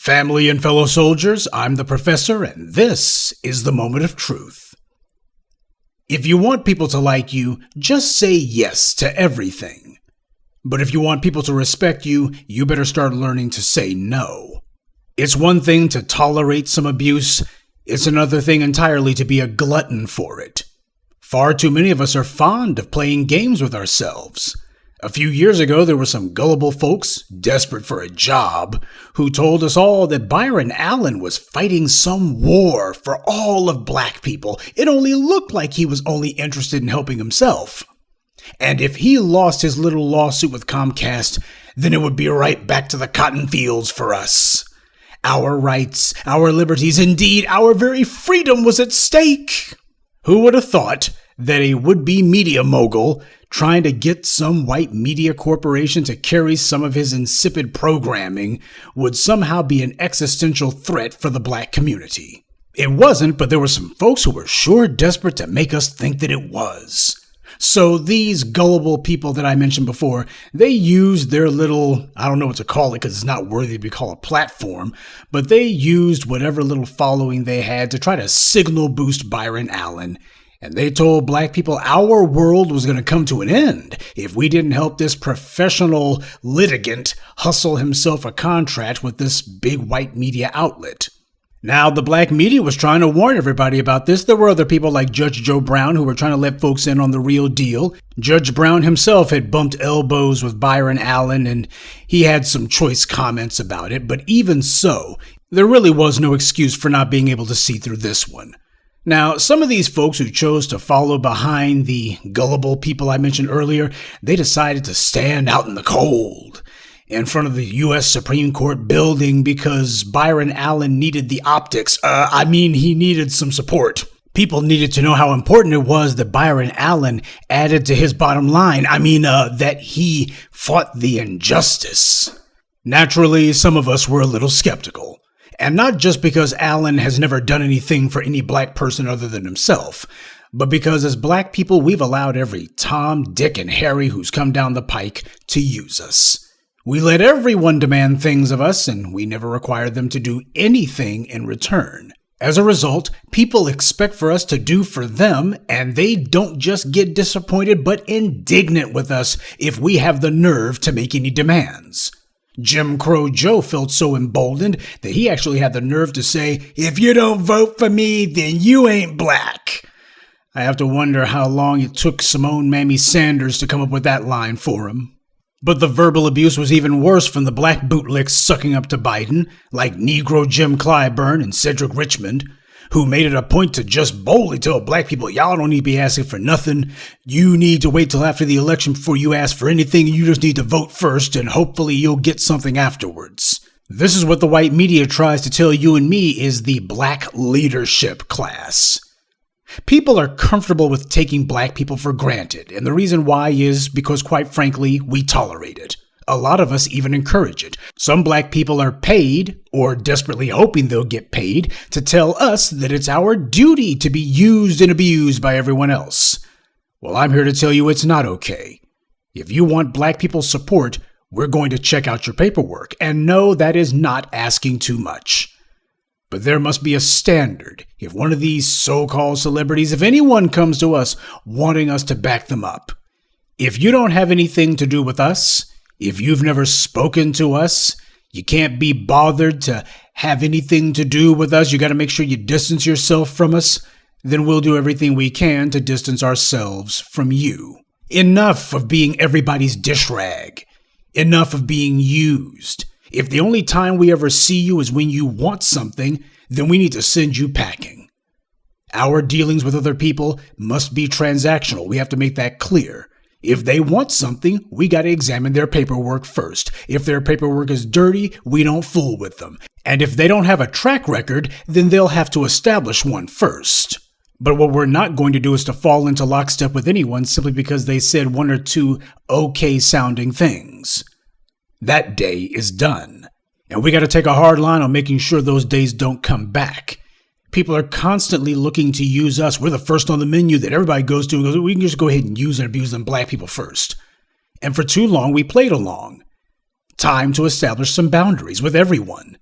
Family and fellow soldiers, I'm the professor, and this is the moment of truth. If you want people to like you, just say yes to everything. But if you want people to respect you, you better start learning to say no. It's one thing to tolerate some abuse, it's another thing entirely to be a glutton for it. Far too many of us are fond of playing games with ourselves. A few years ago, there were some gullible folks, desperate for a job, who told us all that Byron Allen was fighting some war for all of black people. It only looked like he was only interested in helping himself. And if he lost his little lawsuit with Comcast, then it would be right back to the cotton fields for us. Our rights, our liberties, indeed, our very freedom was at stake. Who would have thought that a would-be media mogul trying to get some white media corporation to carry some of his insipid programming would somehow be an existential threat for the black community? It wasn't, but there were some folks who were sure desperate to make us think that it was. So these gullible people that I mentioned before, they used their little, I don't know what to call it because it's not worthy to be called a platform, but they used whatever little following they had to try to signal boost Byron Allen. And they told black people our world was going to come to an end if we didn't help this professional litigant hustle himself a contract with this big white media outlet. Now, the black media was trying to warn everybody about this. There were other people like Judge Joe Brown who were trying to let folks in on the real deal. Judge Brown himself had bumped elbows with Byron Allen, and he had some choice comments about it. But even so, there really was no excuse for not being able to see through this one. Now, some of these folks who chose to follow behind the gullible people I mentioned earlier, they decided to stand out in the cold in front of the U.S. Supreme Court building because Byron Allen needed the optics. He needed some support. People needed to know how important it was that Byron Allen added to his bottom line. That he fought the injustice. Naturally, some of us were a little skeptical. And not just because Allen has never done anything for any black person other than himself, but because as black people, we've allowed every Tom, Dick, and Harry who's come down the pike to use us. We let everyone demand things of us, and we never required them to do anything in return. As a result, people expect for us to do for them, and they don't just get disappointed, but indignant with us if we have the nerve to make any demands. Jim Crow Joe felt so emboldened that he actually had the nerve to say, "If you don't vote for me, then you ain't black." I have to wonder how long it took Simone Mammy Sanders to come up with that line for him. But the verbal abuse was even worse from the black bootlicks sucking up to Biden, like Negro Jim Clyburn and Cedric Richmond, who made it a point to just boldly tell black people, y'all don't need to be asking for nothing. You need to wait till after the election before you ask for anything. You just need to vote first, and hopefully you'll get something afterwards. This is what the white media tries to tell you and me is the black leadership class. People are comfortable with taking black people for granted, and the reason why is because, quite frankly, we tolerate it. A lot of us even encourage it. Some black people are paid, or desperately hoping they'll get paid, to tell us that it's our duty to be used and abused by everyone else. Well, I'm here to tell you it's not okay. If you want black people's support, we're going to check out your paperwork, and no, that is not asking too much. But there must be a standard. If one of these so-called celebrities, if anyone comes to us wanting us to back them up, if you don't have anything to do with us, if you've never spoken to us, you can't be bothered to have anything to do with us, you got to make sure you distance yourself from us, then we'll do everything we can to distance ourselves from you. Enough of being everybody's dish rag. Enough of being used. If the only time we ever see you is when you want something, then we need to send you packing. Our dealings with other people must be transactional. We have to make that clear. If they want something, we got to examine their paperwork first. If their paperwork is dirty, we don't fool with them. And if they don't have a track record, then they'll have to establish one first. But what we're not going to do is to fall into lockstep with anyone simply because they said one or two okay-sounding things. That day is done. And we got to take a hard line on making sure those days don't come back. People are constantly looking to use us. We're the first on the menu that everybody goes to and goes, we can just go ahead and use and abuse them black people first. And for too long, we played along. Time to establish some boundaries with everyone.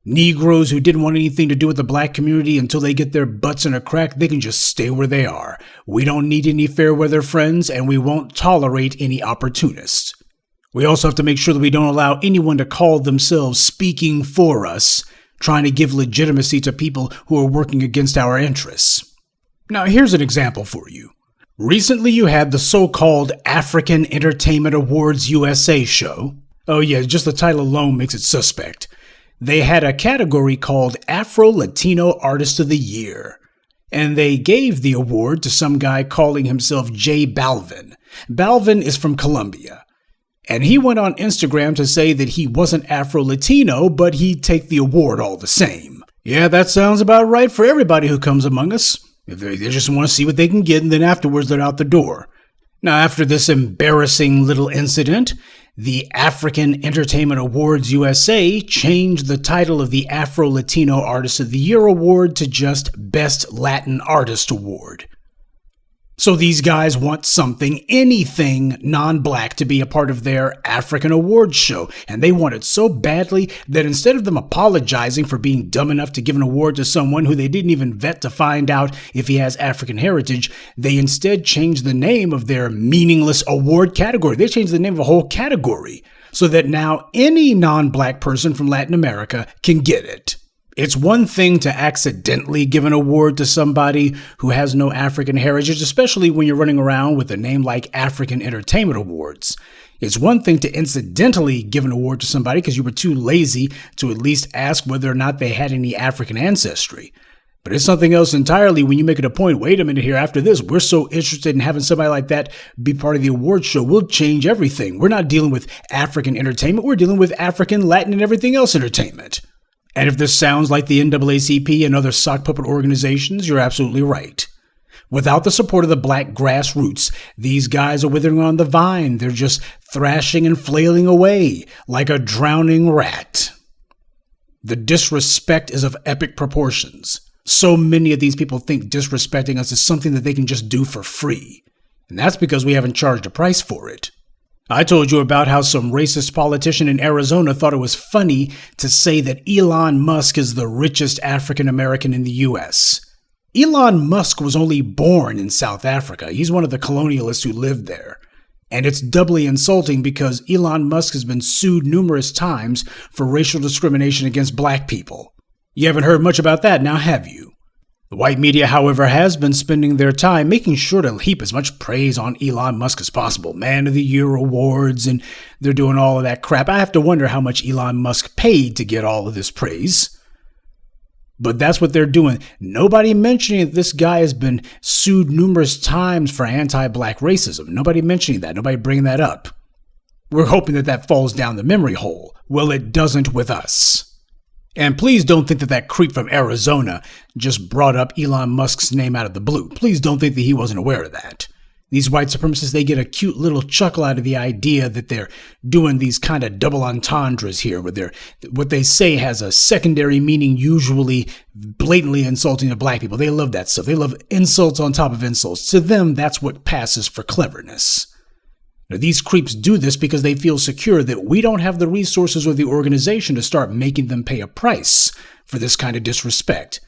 Negroes who didn't want anything to do with the black community until they get their butts in a crack, they can just stay where they are. We don't need any fair weather friends, and we won't tolerate any opportunists. We also have to make sure that we don't allow anyone to call themselves speaking for us, trying to give legitimacy to people who are working against our interests. Now, here's an example for you. Recently, you had the so-called African Entertainment Awards USA show. Oh yeah, just the title alone makes it suspect. They had a category called Afro-Latino Artist of the Year, and they gave the award to some guy calling himself J Balvin. Balvin is from Colombia, and he went on Instagram to say that he wasn't Afro-Latino, but he'd take the award all the same. Yeah, that sounds about right for everybody who comes among us. If they just want to see what they can get, and then afterwards they're out the door. Now, after this embarrassing little incident, the African Entertainment Awards USA changed the title of the Afro-Latino Artist of the Year award to just Best Latin Artist Award. So these guys want something, anything non-black to be a part of their African awards show. And they want it so badly that instead of them apologizing for being dumb enough to give an award to someone who they didn't even vet to find out if he has African heritage, they instead changed the name of their meaningless award category. They changed the name of a whole category so that now any non-black person from Latin America can get it. It's one thing to accidentally give an award to somebody who has no African heritage, especially when you're running around with a name like African Entertainment Awards. It's one thing to incidentally give an award to somebody because you were too lazy to at least ask whether or not they had any African ancestry. But it's something else entirely when you make it a point, wait a minute here, after this, we're so interested in having somebody like that be part of the award show, we'll change everything. We're not dealing with African entertainment, we're dealing with African, Latin, and everything else entertainment. And if this sounds like the NAACP and other sock puppet organizations, you're absolutely right. Without the support of the black grassroots, these guys are withering on the vine. They're just thrashing and flailing away like a drowning rat. The disrespect is of epic proportions. So many of these people think disrespecting us is something that they can just do for free. And that's because we haven't charged a price for it. I told you about how some racist politician in Arizona thought it was funny to say that Elon Musk is the richest African American in the U.S. Elon Musk was only born in South Africa. He's one of the colonialists who lived there. And it's doubly insulting because Elon Musk has been sued numerous times for racial discrimination against black people. You haven't heard much about that now, have you? The white media, however, has been spending their time making sure to heap as much praise on Elon Musk as possible. Man of the Year awards, and they're doing all of that crap. I have to wonder how much Elon Musk paid to get all of this praise. But that's what they're doing. Nobody mentioning that this guy has been sued numerous times for anti-black racism. Nobody mentioning that. Nobody bringing that up. We're hoping that that falls down the memory hole. Well, it doesn't with us. And please don't think that that creep from Arizona just brought up Elon Musk's name out of the blue. Please don't think that he wasn't aware of that. These white supremacists, they get a cute little chuckle out of the idea that they're doing these kind of double entendres here, where what they say has a secondary meaning, usually blatantly insulting to black people. They love that stuff. They love insults on top of insults. To them, that's what passes for cleverness. Now, these creeps do this because they feel secure that we don't have the resources or the organization to start making them pay a price for this kind of disrespect.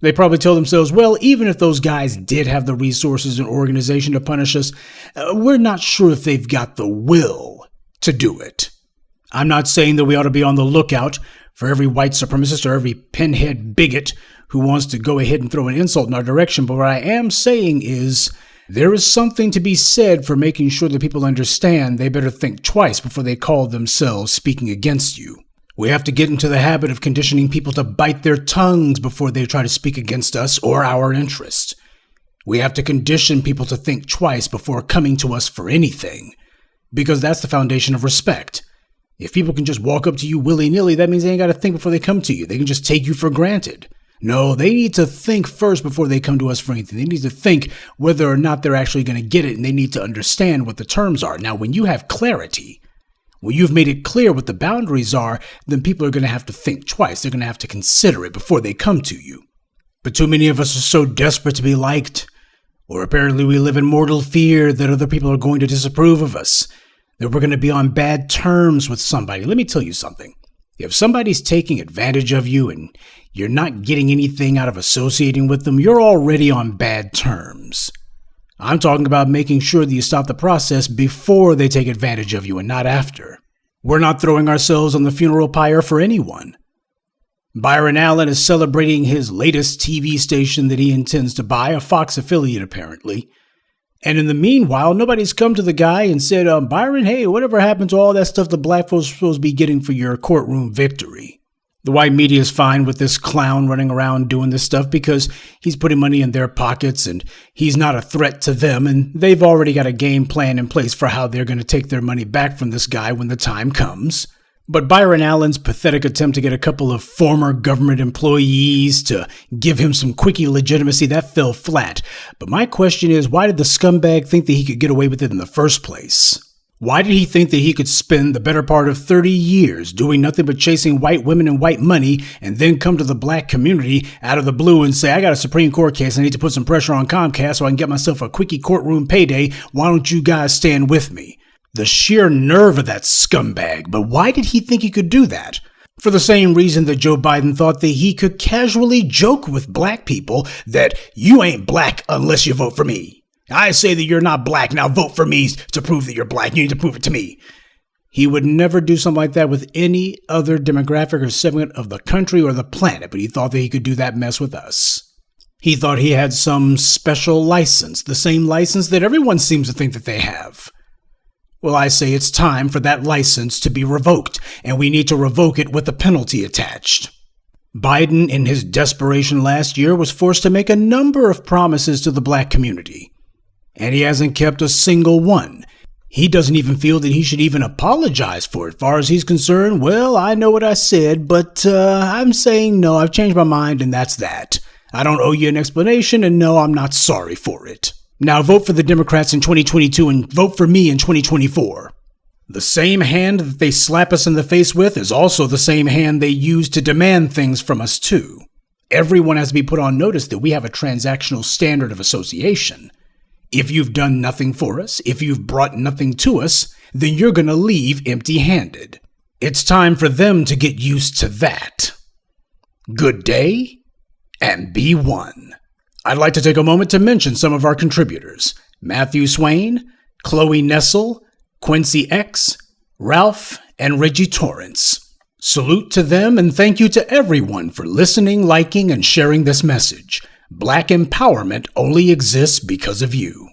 They probably tell themselves, well, even if those guys did have the resources and organization to punish us, we're not sure if they've got the will to do it. I'm not saying that we ought to be on the lookout for every white supremacist or every pinhead bigot who wants to go ahead and throw an insult in our direction, but what I am saying is there is something to be said for making sure that people understand they better think twice before they call themselves speaking against you. We have to get into the habit of conditioning people to bite their tongues before they try to speak against us or our interests. We have to condition people to think twice before coming to us for anything, because that's the foundation of respect. If people can just walk up to you willy-nilly, that means they ain't got to think before they come to you. They can just take you for granted. No, they need to think first before they come to us for anything. They need to think whether or not they're actually going to get it, and they need to understand what the terms are. Now, when you have clarity, when you've made it clear what the boundaries are, then people are going to have to think twice. They're going to have to consider it before they come to you. But too many of us are so desperate to be liked, or apparently we live in mortal fear that other people are going to disapprove of us, that we're going to be on bad terms with somebody. Let me tell you something. If somebody's taking advantage of you and you're not getting anything out of associating with them, you're already on bad terms. I'm talking about making sure that you stop the process before they take advantage of you and not after. We're not throwing ourselves on the funeral pyre for anyone. Byron Allen is celebrating his latest TV station that he intends to buy, a Fox affiliate apparently. And in the meanwhile, nobody's come to the guy and said, Byron, hey, whatever happened to all that stuff the black folks are supposed to be getting for your courtroom victory? The white media is fine with this clown running around doing this stuff because he's putting money in their pockets and he's not a threat to them, and they've already got a game plan in place for how they're going to take their money back from this guy when the time comes. But Byron Allen's pathetic attempt to get a couple of former government employees to give him some quickie legitimacy, that fell flat. But my question is, why did the scumbag think that he could get away with it in the first place? Why did he think that he could spend the better part of 30 years doing nothing but chasing white women and white money and then come to the black community out of the blue and say, I got a Supreme Court case, I need to put some pressure on Comcast so I can get myself a quickie courtroom payday. Why don't you guys stand with me? The sheer nerve of that scumbag. But why did he think he could do that? For the same reason that Joe Biden thought that he could casually joke with black people that you ain't black unless you vote for me. I say that you're not black, now vote for me to prove that you're black. You need to prove it to me. He would never do something like that with any other demographic or segment of the country or the planet, but he thought that he could do that mess with us. He thought he had some special license, the same license that everyone seems to think that they have. Well, I say it's time for that license to be revoked, and we need to revoke it with a penalty attached. Biden, in his desperation last year, was forced to make a number of promises to the black community, and he hasn't kept a single one. He doesn't even feel that he should even apologize for it. As far as he's concerned, well, I know what I said, but I'm saying no, I've changed my mind, and that's that. I don't owe you an explanation, and no, I'm not sorry for it. Now vote for the Democrats in 2022 and vote for me in 2024. The same hand that they slap us in the face with is also the same hand they use to demand things from us too. Everyone has to be put on notice that we have a transactional standard of association. If you've done nothing for us, if you've brought nothing to us, then you're going to leave empty-handed. It's time for them to get used to that. Good day, and be one. I'd like to take a moment to mention some of our contributors: Matthew Swain, Chloe Nessel, Quincy X, Ralph, and Reggie Torrance. Salute to them and thank you to everyone for listening, liking, and sharing this message. Black empowerment only exists because of you.